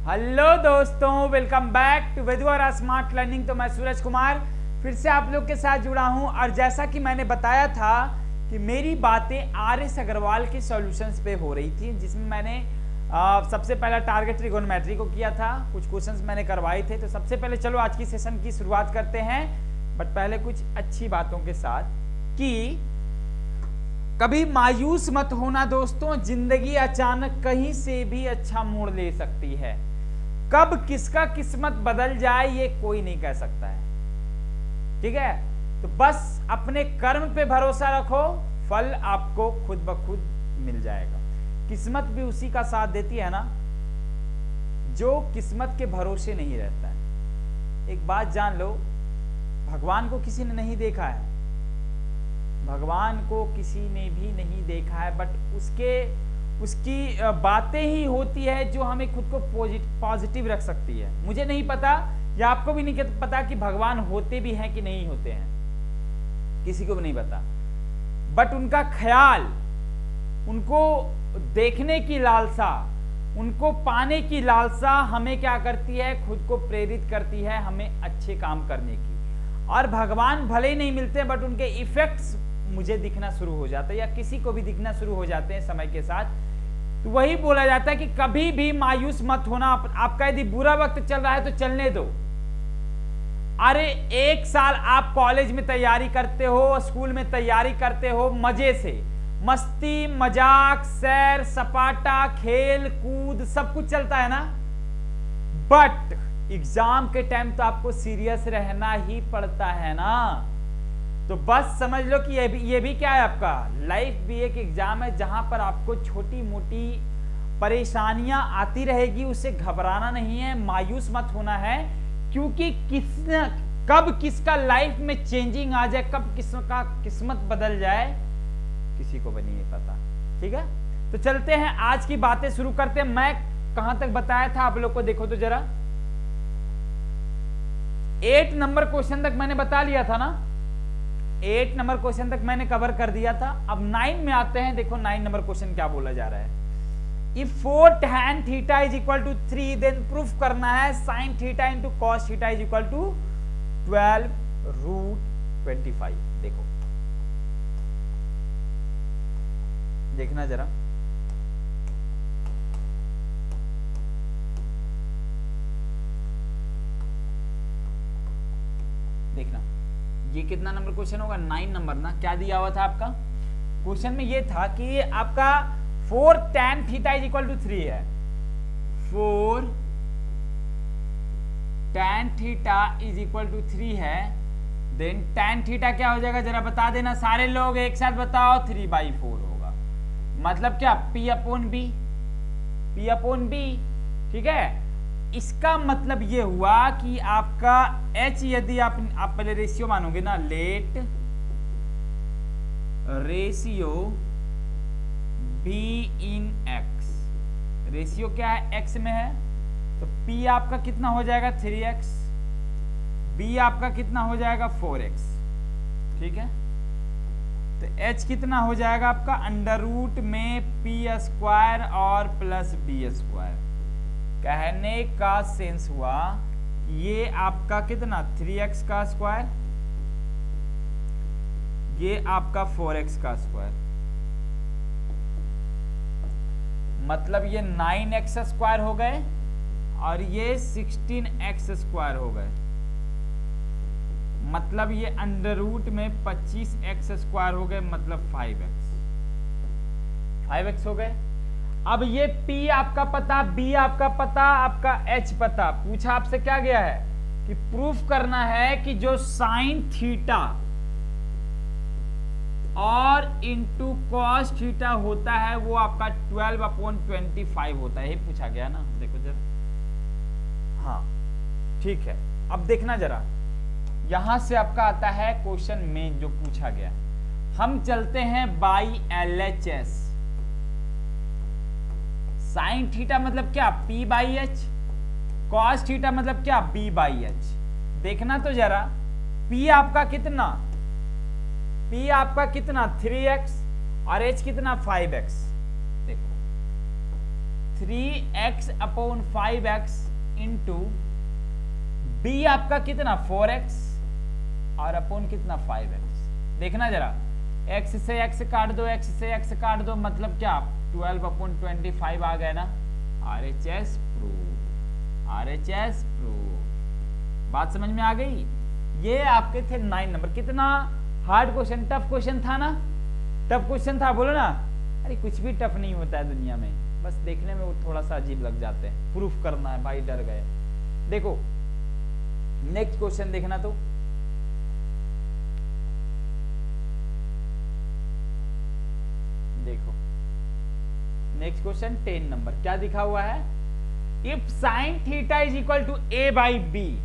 Hello दोस्तों, welcome back to Veduara smart learning. तो मैं सूरज कुमार फिर से आप लोग के साथ जुड़ा हूं और जैसा कि मैंने बताया था कि मेरी बातें आर.एस. अग्रवाल के सॉल्यूशंस पे हो रही थी, जिसमें मैंने सबसे पहला टारगेट ट्रिगोनोमेट्री को किया था, कुछ क्वेश्चंस मैंने करवाए थे। तो सबसे पहले चलो आज की सेशन की शुरुआत करते हैं, बट पहले कुछ अच्छी बातों के साथ कि कभी मायूस मत होना दोस्तों, जिंदगी अचानक कहीं से भी अच्छा मोड़ ले सकती है। कब किसका किस्मत बदल जाए ये कोई नहीं कह सकता है, ठीक है। तो बस अपने कर्म पे भरोसा रखो, फल आपको खुद ब खुद मिल जाएगा। किस्मत भी उसी का साथ देती है ना जो किस्मत के भरोसे नहीं रहता है। एक बात जान लो, भगवान को किसी ने नहीं देखा है, भगवान को किसी ने भी नहीं देखा है, बट उसकी बातें ही होती है जो हमें खुद को पॉजिटिव रख सकती है। मुझे नहीं पता या आपको भी नहीं पता कि भगवान होते भी हैं कि नहीं होते हैं, किसी को भी नहीं पता, बट उनका ख्याल, उनको देखने की लालसा, उनको पाने की लालसा हमें क्या करती है, खुद को प्रेरित करती है हमें अच्छे काम करने की। और भगवान भले ही नहीं मिलते, बट उनके इफेक्ट्स मुझे दिखना शुरू हो जाता है या किसी को भी दिखना शुरू हो जाते हैं समय के साथ। तो वही बोला जाता है कि कभी भी मायूस मत होना। आपका यदि बुरा वक्त चल रहा है तो चलने दो। अरे एक साल आप कॉलेज में तैयारी करते हो, स्कूल में तैयारी करते हो, मजे से, मस्ती मजाक सैर सपाटा खेल कूद सब कुछ चलता है ना, बट एग्जाम के टाइम तो आपको सीरियस रहना ही पड़ता है ना। तो बस समझ लो कि ये भी क्या है, आपका लाइफ भी एक एग्जाम है जहां पर आपको छोटी मोटी परेशानियां आती रहेगी, उससे घबराना नहीं है, मायूस मत होना है, क्योंकि कब किसका लाइफ में चेंजिंग आ जाए, कब किसका किस्मत बदल जाए किसी को भी नहीं पता, ठीक है। तो चलते हैं आज की बातें शुरू करते हैं। मैं कहां तक बताया था आप लोग को, देखो तो जरा 8 नंबर क्वेश्चन तक मैंने बता लिया था ना, 8 नंबर क्वेश्चन तक मैंने कवर कर दिया था। अब 9 में आते हैं, देखो 9 नंबर क्वेश्चन क्या बोला जा रहा है। If 4 tan theta is equal to 3, then proof करना है sin theta into cos theta is equal to 12 root 25। देखो देखना जरा, देखना ये कितना नंबर क्वेश्चन होगा, 9 नंबर ना। क्या दिया हुआ था आपका क्वेश्चन में, ये था कि आपका 4 tan theta is equal to 3 है, 4 tan theta is equal to 3 है, देन tan थीटा क्या हो जाएगा जरा बता देना सारे लोग एक साथ बताओ, 3/4 होगा। मतलब क्या, P अपॉन बी, ठीक है। इसका मतलब ये हुआ कि आपका H, यदि आप पहले रेशियो मानोगे ना, let ratio be in x, रेशियो क्या है x में है, तो P आपका कितना हो जाएगा 3x, B आपका कितना हो जाएगा 4x, ठीक है। तो H कितना हो जाएगा आपका अंडर रूट में p² और प्लस b²। कहने का सेंस हुआ ये आपका कितना 3x का स्क्वायर, ये आपका 4x का स्क्वायर, मतलब ये 9x स्क्वायर हो गए और ये 16x स्क्वायर हो गए, मतलब ये अंडर रूट में 25x स्क्वायर हो गए, मतलब 5x हो गए। अब ये P आपका पता, B आपका पता, आपका H पता, पूछा आपसे क्या गया है कि प्रूफ करना है कि जो साइन थीटा और इंटू कॉस थीटा होता है वो आपका 12/25 होता है, ये पूछा गया ना। देखो जरा, हाँ ठीक है। अब देखना जरा, यहां से आपका आता है क्वेश्चन मेन जो पूछा गया। हम चलते हैं बाई LHS। साइन थीटा मतलब क्या P/H, कॉस थीटा मतलब क्या B/H। देखना तो जरा, P आपका कितना, P आपका कितना 3x और H कितना 5x। देखो 3x/5x इंटू b आपका कितना 4x और अपॉन कितना 5x। देखना जरा, x से x काट दो, x से x काट दो, मतलब क्या 12/25 आ गया ना। RHS prove, RHS prove. बात समझ में आ गई। ये आपके थे 9 नंबर। कितना हार्ड क्वेश्चन, टफ क्वेश्चन था ना, टफ क्वेश्चन था, बोलो ना। अरे कुछ भी टफ नहीं होता है दुनिया में, बस देखने में वो थोड़ा सा अजीब लग जाते हैं। प्रूफ करना है भाई, डर गए। देखो नेक्स्ट क्वेश्चन देखना, तो देखो नेक्स्ट क्वेश्चन 10 नंबर। क्या दिखा हुआ है, if sine theta is equal to a by b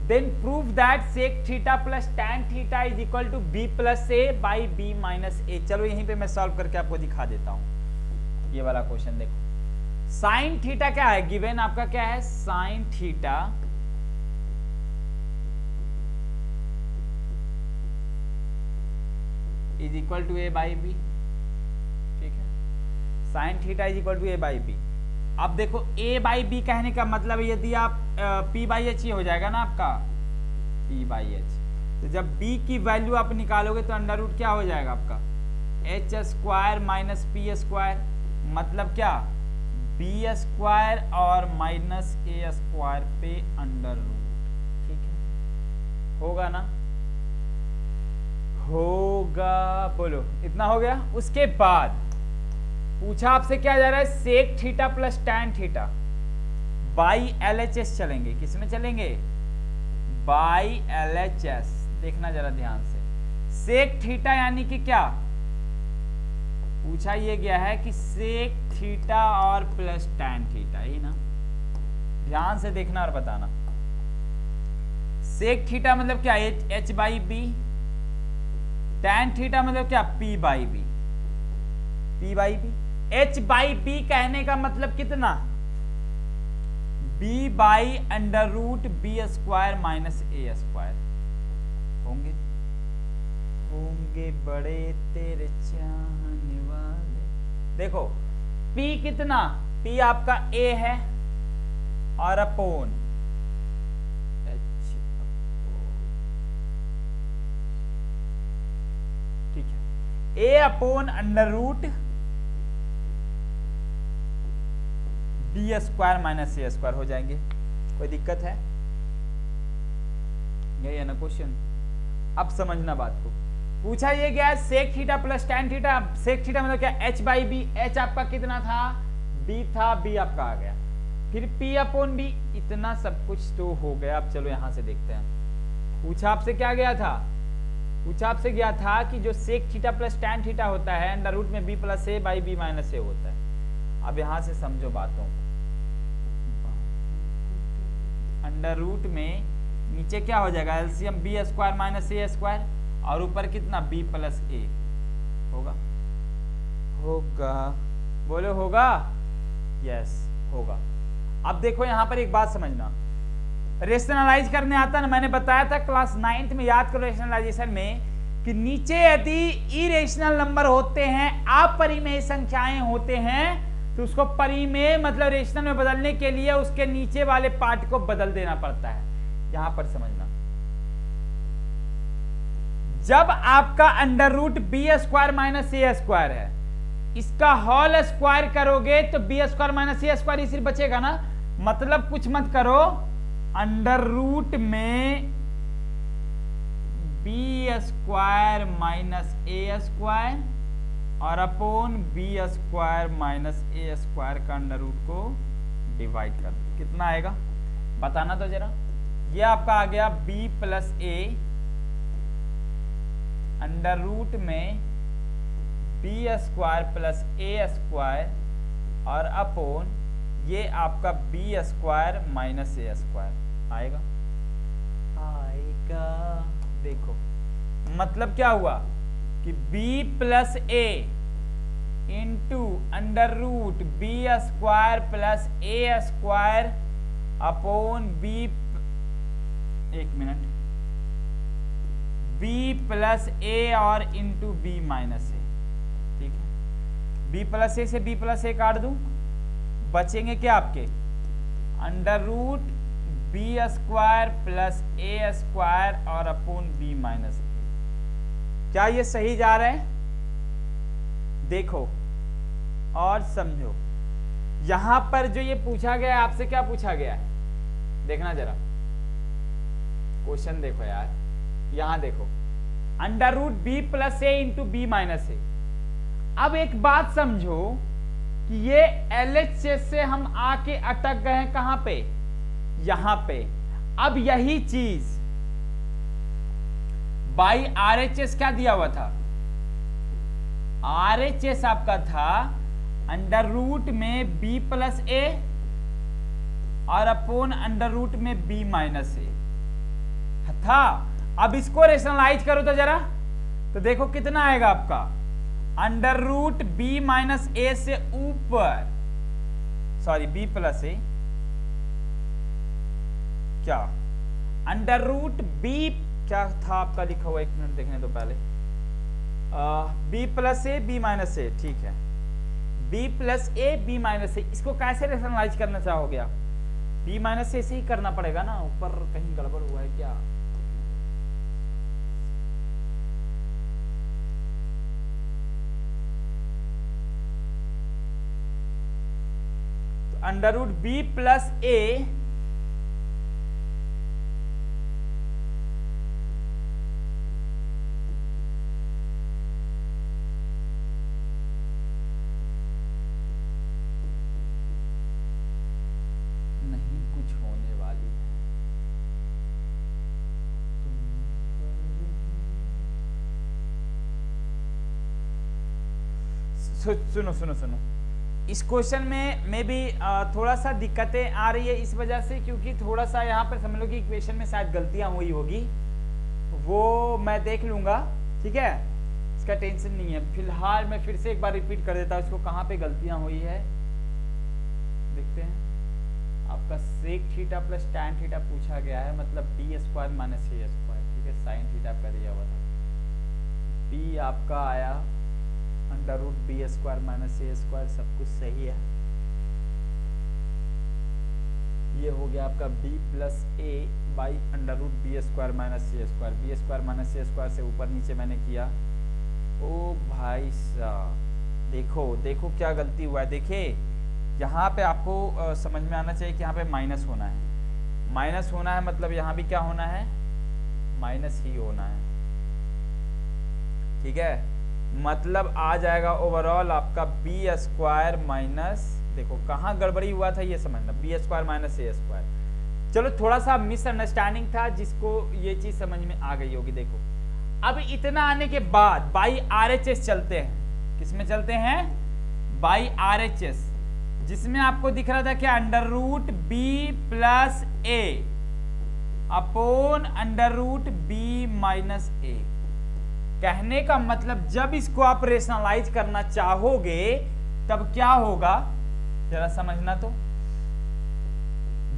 then prove that sec theta plus tan theta is equal to b plus a by b minus a। चलो यहीं पे मैं सॉल्व करके आपको दिखा देता हूं। ये वाला क्वेश्चन देखो, साइन थीटा क्या है, गिवन आपका क्या है, sine theta is equal to a by b। ठीक है, sine theta is equal to a by b। अब देखो a बाई b कहने का मतलब यदि आप p बाई एच ही हो जाएगा ना आपका, p बाई एच। तो जब b की वैल्यू आप निकालोगे तो अंडर रूट क्या हो जाएगा आपका, H square minus P square, मतलब क्या b स्क्वायर और माइनस a स्क्वायर पे अंडर रूट। ठीक है, होगा ना, होगा, बोलो इतना हो गया। उसके बाद पूछा आपसे क्या जा रहा है, sec theta plus tan theta by LHS चलेंगे। किसमें चलेंगे, बाई LHS। देखना जरा ध्यान से, सेक थीटा यानी कि क्या पूछा ये गया है कि सेक थीटा और प्लस टैन थीटा ही ना। ध्यान से देखना और बताना। सेक थीटा मतलब क्या, h by b, tan theta मतलब क्या, p by b, p by b. h by b कहने का मतलब कितना, b by under root b square minus a square. होंगे होंगे बड़े तेरे चाहने वाले। देखो p कितना, p आपका a है और अपोन h। ठीक है, a upon under root b square minus a square हो जाएंगे। कोई दिक्कत है, यही है ना क्वेश्चन। अब समझना बात को। पूछा ये गया sec theta plus tan theta. Sec theta मतलब क्या, h बाई बी। h आपका कितना था, b था, b आपका आ गया, फिर p अपॉन b। इतना सब कुछ तो हो गया। अब चलो यहां से देखते हैं। पूछा आपसे क्या गया था, पूछा आपसे गया था कि जो sec theta plus tan theta होता है अंडर रूट में b plus a by b minus a होता है। अब यहां से समझो बातों को। अंडर रूट में नीचे क्या हो जाएगा, LCM B square minus a square और ऊपर कितना b प्लस a होगा। होगा, बोलो होगा, यस होगा। अब देखो यहां पर एक बात समझना, रेशनलाइज करने आता ना, मैंने बताया था क्लास 9th में, याद करो रेशनलाइजेशन में, कि नीचे यदि इरेशनल नंबर होते हैं, अपरिमेय संख्याएं होते हैं, तो उसको परिमेय मतलब रेशनल में बदलने के लिए उसके नीचे वाले पार्ट को बदल देना पड़ता है। यहां पर समझना, जब आपका under root b square minus a square है, इसका होल स्क्वायर करोगे तो b square minus a square ही सिर्फ बचेगा ना। मतलब कुछ मत करो, अंडर रूट में b square minus a square और upon b square minus a square का अंडर रूट को डिवाइड कर दो। कितना आएगा बताना तो जरा। ये आपका आ गया b plus a under root में b square plus a square और अपॉन ये आपका b square minus a square आएगा। आएगा, देखो मतलब क्या हुआ कि b plus a into under root b square plus a square upon b, एक मिनट, b प्लस ए और इंटू बी माइनस ए। ठीक है, b प्लस ए से b प्लस ए काट दूं, बचेंगे क्या आपके under root b square plus a square और अपोन बी माइनस ए। क्या ये सही जा रहा है? देखो और समझो, यहां पर जो ये पूछा गया है आपसे, क्या पूछा गया है देखना जरा, क्वेश्चन देखो यार, यहां देखो under root b plus a into B minus ए। अब एक बात समझो कि ये LHS से हम आके अटक गए हैं कहां पे, यहां पे। अब यही चीज बाई RHS क्या दिया हुआ था, RHS आपका था अंडर रूट में b प्लस ए और अपोन अंडर रूट में b माइनस ए था। अब इसको रेशनलाइज करो तो जरा, तो देखो कितना आएगा आपका अंडर रूट बी माइनस ए से ऊपर, सॉरी b प्लस ए, क्या अंडर रूट b क्या था आपका लिखा हुआ, एक मिनट देखने दो पहले, b plus a b minus a, ठीक है b plus a b minus a. इसको कैसे रेशनलाइज करना चाहोगे आप, b माइनस ए से ही करना पड़ेगा ना, ऊपर कहीं गड़बड़ हुआ है क्या। अंडर रूट बी प्लस ए नहीं कुछ होने वाली है, सुनो सुनो सुनो, इस क्वेश्चन में भी थोड़ा सा दिक्कतें आ रही है इस वजह से, क्योंकि थोड़ा सा यहाँ पर समझ लो कि इक्वेशन में शायद गलतियां हुई होगी, वो मैं देख लूंगा, ठीक है, इसका टेंशन नहीं है। फिलहाल मैं फिर से एक बार रिपीट कर देता हूँ इसको, कहाँ पे गलतियां हुई है देखते हैं। आपका sec theta plus tan theta पूछा गया है, मतलब d square minus a square, ठीक है, साइन थीटा का दिया हुआ था, बी आपका आया under root b square minus a square, सब कुछ सही है। ये हो गया आपका b plus a by under root b square minus a square, b square minus a square से ऊपर नीचे मैंने किया। ओ भाई साहब देखो देखो क्या गलती हुआ है, देखिए यहाँ पे आपको समझ में आना चाहिए कि यहाँ पे माइनस होना है, माइनस होना है, मतलब यहाँ भी क्या होना है, माइनस ही होना है, ठीक है। मतलब आ जाएगा ओवरऑल आपका बी स्क्वायर माइनस, देखो कहाँ गड़बड़ी हुआ था ये समझना, B square minus a square. चलो थोड़ा सा मिसअंडरस्टैंडिंग था, जिसको ये चीज समझ में आ गई होगी। देखो अब इतना आने के बाद बाई RHS चलते हैं, किसमें चलते हैं, बाई RHS, जिसमें आपको दिख रहा था कि under root b plus a upon under root b minus a. कहने का मतलब जब इसको आप रेशनलाइज करना चाहोगे तब क्या होगा, जरा समझना तो,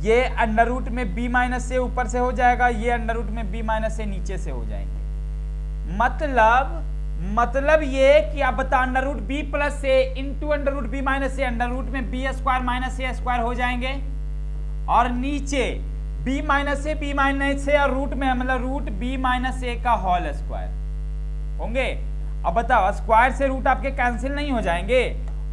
ये अंडर रूट में b माइनस से ऊपर से हो जाएगा, ये अंडर रूट में b माइनस से नीचे से हो जाएंगे। मतलब ये कि आप बता अंडर रूट बी प्लस से into under root b minus से अंडर रूट में b square minus a square हो जाएंगे, और नीचे b माइनस से और रूट में मतलब रूट b माइनस ए का होल स्क्वायर होंगे। अब बताओ स्क्वायर से रूट आपके कैंसिल नहीं हो जाएंगे,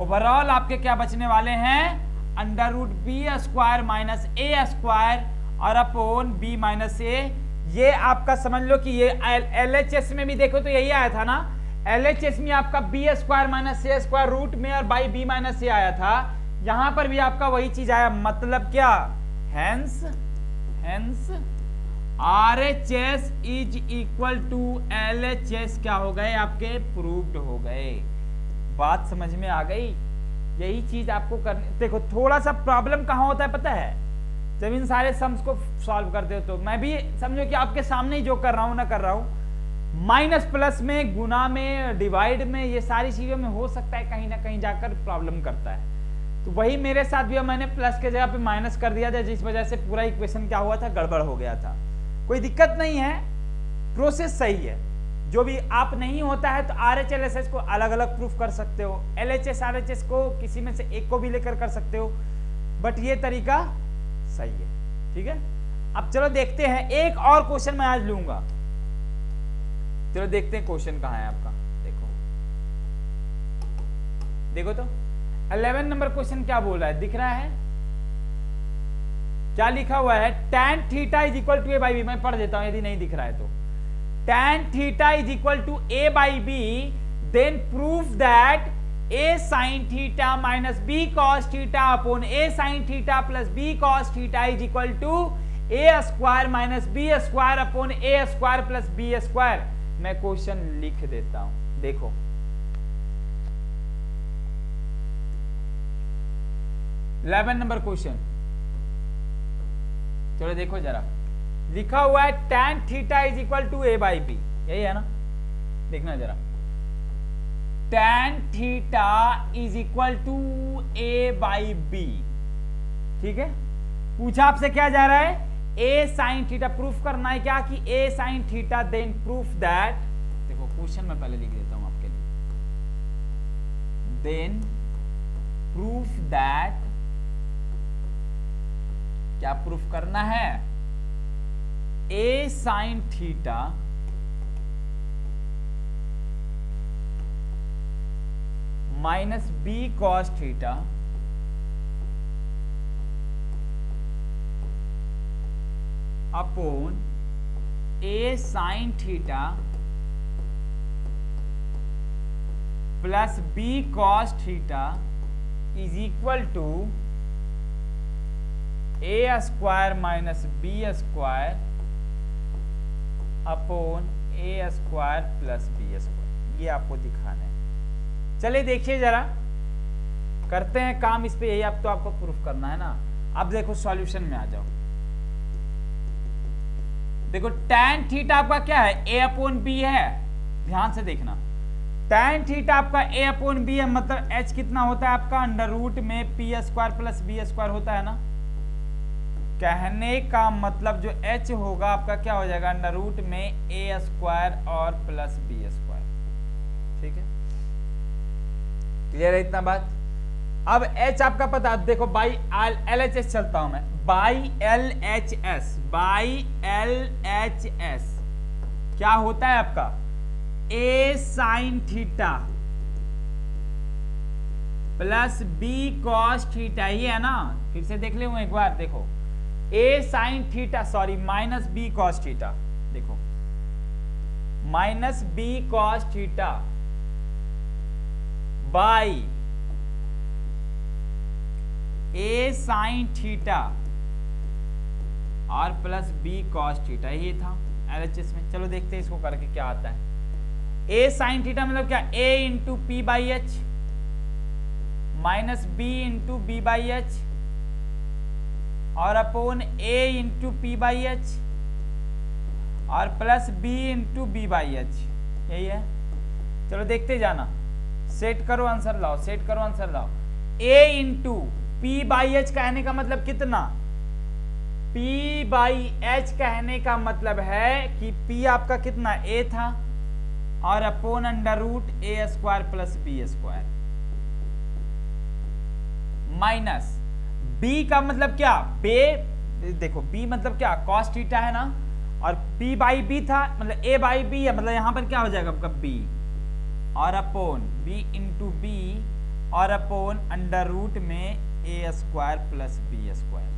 ओवरऑल आपके क्या बचने वाले हैं, under root b square minus a square और अपोन बी माइनस ए। ये आपका समझ लो कि ये LHS में भी देखो तो यही आया था ना, LHS में आपका b square minus a square root में और बाई बी माइनस ए आया था, यहां पर भी आपका वही चीज आया। मतलब क्या, hence RHS is equal to LHS क्या हो गए आपके, प्रूव्ड हो गए। बात समझ में आ गई, यही चीज आपको करनी। देखो थोड़ा सा प्रॉब्लम कहां होता है पता है, जब इन सारे सम्स को सॉल्व करते हो तो मैं भी समझो कि आपके सामने ही जो कर रहा हूं ना कर रहा हूं, माइनस प्लस में, गुना में, डिवाइड में, ये सारी चीजों में हो सकता है कहीं ना कहीं जाकर प्रॉब्लम करता है। तो वही मेरे साथ भी मैंने प्लस के जगह पे माइनस कर दिया था, जिस वजह से पूरा इक्वेशन क्या हुआ था, गड़बड़ हो गया था। कोई दिक्कत नहीं है, प्रोसेस सही है, जो भी आप नहीं होता है तो RH LHS को अलग अलग प्रूफ कर सकते हो, LHS RHS को किसी में से एक को भी लेकर कर सकते हो, बट ये तरीका सही है। ठीक है, अब चलो देखते हैं, एक और क्वेश्चन मैं आज लूंगा। चलो देखते हैं क्वेश्चन कहाँ है आपका। देखो तो 11 नंबर क्वेश्चन क्या बोल रहा है, दिख रहा है क्या लिखा हुआ है? tan theta is equal to a by b. मैं पढ़ देता हूं यदि नहीं दिख रहा है तो। tan theta is equal to a by b, then proof that a sin theta minus b cos theta upon a sin theta plus b cos theta is equal to a square minus b square upon a square plus b square. मैं question लिख देता हूं, देखो 11 number question. चलो देखो जरा, लिखा हुआ है tan theta is equal to a by b, यही है ना? देखना जरा, tan theta is equal to a by b. ठीक है, पूछा आपसे क्या जा रहा है? a sin थीटा प्रूफ करना है क्या कि a sin theta, then proof that, देखो क्वेश्चन मैं पहले लिख देता हूं आपके लिए, देन प्रूफ दैट, क्या प्रूफ करना है? a sin theta minus b cos theta upon a sin theta plus b cos theta is equal to a square minus b square upon a square plus b square. ये आपको दिखाना है। चलिए देखिए जरा, करते हैं काम इस पे, यही आप तो आपको प्रूफ करना है ना। अब देखो सॉल्यूशन में आ जाओ, देखो tan थीटा आपका क्या है? a अपॉन b है, ध्यान से देखना। tan थीटा आपका a अपॉन b है, मतलब h कितना होता है आपका? अंडर रूट में p square plus b square होता है ना। कहने का मतलब जो h होगा आपका क्या हो जाएगा? अंडर रूट में a स्क्वायर और प्लस b स्क्वायर। ठीक है, क्लियर है इतना बात? अब h आपका पता, देखो बाई LHS चलता हूं मैं, बाई LHS, बाई LHS क्या होता है आपका? a sin theta plus b cos theta, ही है ना? फिर से देख ले एक बार, देखो a sin theta, sorry minus b cos theta, देखो minus b cos theta by a sin theta और प्लस b cos थीटा, ये था LHS में। चलो देखते हैं इसको करके क्या आता है। a sin थीटा मतलब क्या? a into p by h minus b into b by h और upon a into p by h और plus b into b by h, यही है। चलो देखते जाना, सेट करो आंसर लाओ, सेट करो आंसर लाओ। a into p by H कहने का मतलब कितना? p बाई एच कहने का मतलब है कि p आपका कितना? a था और upon under root a square plus b square minus b का मतलब क्या? देखो b मतलब क्या? cos थीटा है ना, और p बाई b था मतलब a बाई b है, मतलब यहां पर क्या हो जाएगा आपका b और अपोन b इंटू बी और अपोन अंडर रूट में a square plus b square.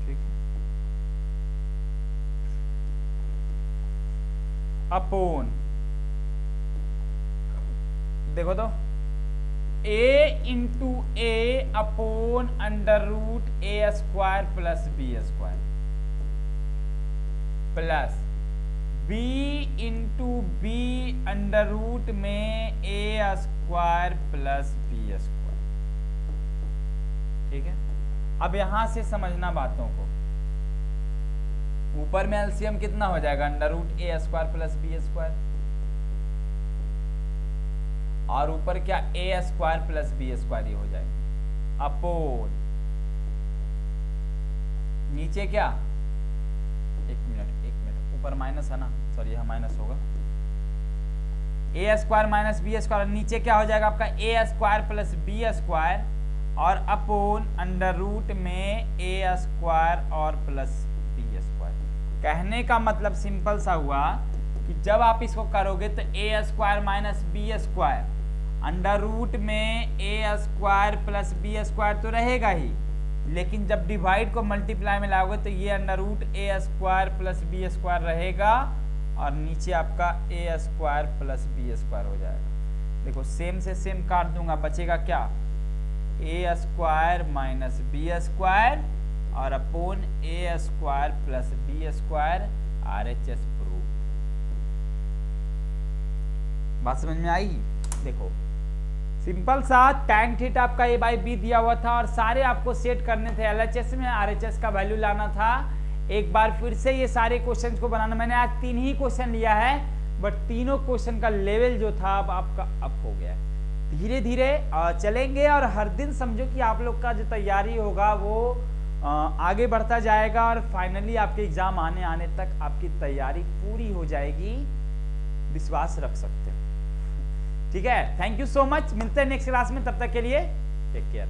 ठीक है, अपोन देखो तो a into a upon under root a square plus b square plus b into b under root में a square plus b square. ठीक है, अब यहां से समझना बातों को। ऊपर में एलसीएम कितना हो जाएगा? Under root a square plus b square, और ऊपर क्या? A square plus b square ही हो जाएगा अपोन नीचे क्या? एक मिनट ऊपर माइनस है ना, सॉरी यह माइनस होगा, ए स्क्वायर माइनस बी स्क्वायर, नीचे क्या हो जाएगा आपका ए स्क्वायर प्लस बी स्क्वायर और अपोन अंडर रूट में ए स्क्वायर और प्लस बी स्क्वायर। कहने का मतलब सिंपल सा हुआ कि जब आप इसको करोगे तो a square minus b square under root में a square plus b square तो रहेगा ही, लेकिन जब डिवाइड को मल्टीप्लाई में लाओगे तो ये under root a square plus b square रहेगा और नीचे आपका ए स्क्वायर प्लस बी स्क्वायर हो जाएगा। देखो सेम से सेम काट दूंगा, बचेगा क्या, a square minus b square और upon a square plus b square RHS proof. बात समझ में आई? देखो सिंपल सा tan थीटा आपका a बाई बी दिया हुआ था और सारे आपको सेट करने थे, LHS में RHS का वैल्यू लाना था। एक बार फिर से ये सारे क्वेश्चंस को बनाना, मैंने आज 3 ही क्वेश्चन लिया है बट तीनों क्वेश्चन का लेवल जो था अब आपका अप हो गया है। धीरे धीरे चलेंगे और हर दिन समझो कि आप लोग का जो तैयारी होगा वो आगे बढ़ता जाएगा और फाइनली आपके एग्जाम आने तक आपकी तैयारी पूरी हो जाएगी, विश्वास रख सकते हो। ठीक है, थैंक यू सो मच, मिलते हैं नेक्स्ट क्लास में, तब तक के लिए टेक केयर।